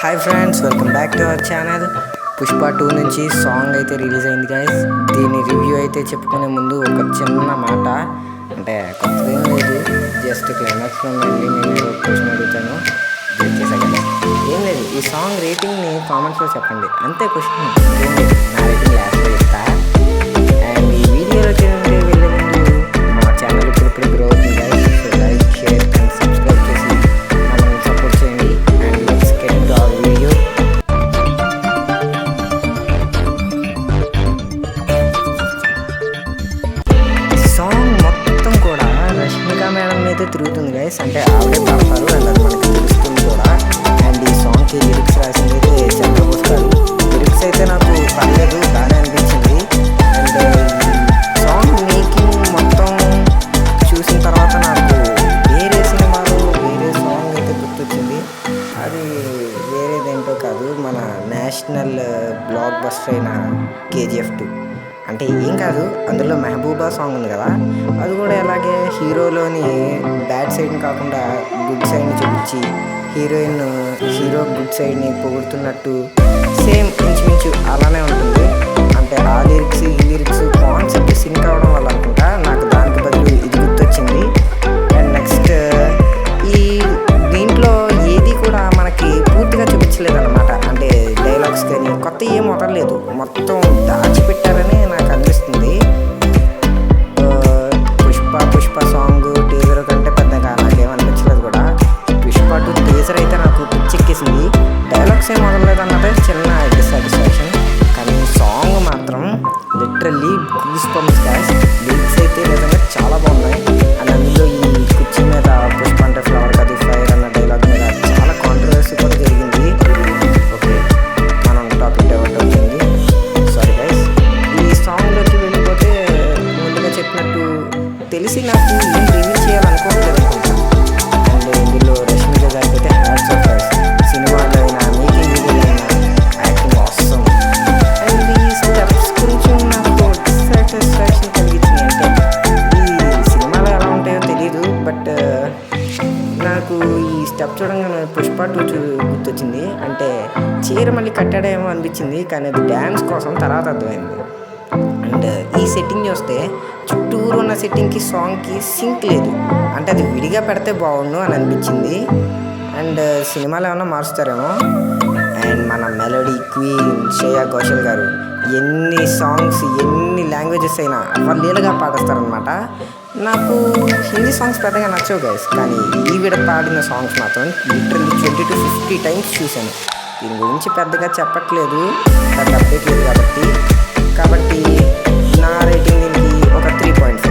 Hi friends, welcome back to our channel. Pushpa 2 నుంచి song అయితే release అయింది గైస్. దీని రివ్యూ అయితే చెప్పుకునే ముందు ఒక చిన్న మాట, అంటే కొత్తదేం లేదు, జస్ట్ క్లైమాక్స్లో మళ్ళీ నేను క్వశ్చన్ అడుగుతాను, చేశాను కదా. ఏం లేదు, ఈ సాంగ్ రేటింగ్ని కామెంట్స్లో చెప్పండి, అంతే క్వశ్చన్. ఏం లేదు, నా రేటింగ్ లాస్ట్లో ఇస్తా. అండ్ ఈ వీడియోలోకి వెళ్ళే ముందు మా ఛానల్ ఇప్పుడు గ్రో అవుతుంది guys. So like, share and subscribe చేసి మనల్ని సపోర్ట్ చేయండి. And let's get into hour video. Song మొత్తం కూడా రష్మిక మేడం మీద తిరుగుతుంది గైస్. అంటే ఆవిడే పాడతారు అండ్ అది మనకి తెలుస్తుంది కూడా. అండ్ ఈ సాంగ్కి లిరిక్స్ రాసింది అయితే చంద్రబోస్ గారు. లిరిక్స్ అయితే నాకు పర్లేదు, బాగానే అనిపించింది. అండ్ సాంగ్ మేకింగ్ మొత్తం చూసిన తర్వాత నాకు వేరే సినిమాలో వేరే సాంగ్ అయితే గుర్తొచ్చింది. అది వేరేదేంటో కాదు, మన నేషనల్ బ్లాక్ బస్టర్ అయిన KGF 2. అంటే ఏం కాదు, అందులో మెహబూబా సాంగ్ ఉంది కదా, అది కూడా ఎలాగే హీరోలోని బ్యాడ్ సైడ్ని కాకుండా గుడ్ సైడ్ని చూపించి హీరో గుడ్ సైడ్ని పొగుడుతున్నట్టు సేమ్ ఇంచుమించు అలానే ఉంటుంది. అంటే ఆ లిరిక్స్ ఈ లిరిక్స్ కాన్సెప్ట్ సింక్ అవడం వల్ల అనుకుంటా నాకు దానికి బదులు ఇది గుర్తొచ్చింది. అండ్ నెక్స్ట్ ఈ దీంట్లో ఏది కూడా మనకి పూర్తిగా చూపించలేదన్నమాట. అంటే డైలాగ్స్ కానీ కొత్త ఏం వదలలేదు, మొత్తం దాచిపెట్టారని నాకు అనిపిస్తుంది. పుష్ప సాంగ్ టీజర్ కంటే పెద్దగా నాకేమనిపించలేదు కూడా. పుష్ప 2 టీజర్ అయితే నాకు పిచ్చెక్కేసింది. డైలాగ్స్ ఏం వదలలేదు అన్నదే చిన్న డిస్సాటిస్ఫాక్షన్. కానీ సాంగ్ మాత్రం literally goose bumps guys. Lyrics అయితే నిజంగా చాలా బాగున్నాయి. అండ్ అందులో ఈ కుర్చీ మీద పుష్ప అంటే ఫ్లవర్ కాదు ఫైర్ అన్న డైలాగ్ మీద చాలా కాంట్రవర్సీ కూడా జరిగింది. ఓకే, మనం టాపిక్ డైవర్ట్ అవుతుంది, సారీ గైస్. ఈ సాంగ్లోకి వెళ్ళిపోతే ముందుగా చెప్పినట్టు తెలిసి నాకు ఏం రివ్యూ చేయాలనుకోవట్లేదు అనుకుంటా. అండ్ ఇందులో రష్మిక గారికి అయితే హ్యాట్స్ ఆఫ్ గైస్. సినిమాలో అయినా మేకింగ్ వీడియోలో అయినా యాక్టింగ్ ఆసమ్. అండ్ ఈ స్టెప్స్ కొంచెం నాకు డిస్సాటిస్ఫాక్షన్ కలిగించింది. అంటే ఈ సినిమాలో ఎలా ఉంటాయో తెలీదు, బట్ నాకు ఈ స్టెప్ చూడంగానే పుష్ప 2 గుర్తొచ్చింది. అంటే చీర మళ్ళీ కట్టాడేమో అనిపించింది, కానీ అది డ్యాన్స్ కోసం తర్వాత అర్థమైంది. అండ్ ఈ సెట్టింగ్ చూస్తే చుట్టూరు ఉన్న సెట్టింగ్కి సాంగ్కి సింక్ లేదు. అంటే అది విడిగా పెడితే బాగుండు అని అనిపించింది. అండ్ సినిమాలో ఏమన్నా మారుస్తారేమో. అండ్ మన మెలోడీ క్వీన్ శ్రేయా ఘోషల్ గారు ఎన్ని సాంగ్స్ ఎన్ని లాంగ్వేజెస్ అయినా లీలగా పాడేస్తారనమాట. నాకు హిందీ సాంగ్స్ పెద్దగా నచ్చవు గైస్, కానీ ఈవిడ పాడిన సాంగ్స్ మాత్రం లిటరల్లీ 20 to 50 టైమ్స్ చూశాను. దీని గురించి పెద్దగా చెప్పట్లేదు, పెద్ద అప్డేట్ లేదు కాబట్టి నా రేటింగ్ దీనికి ఒక 3.5.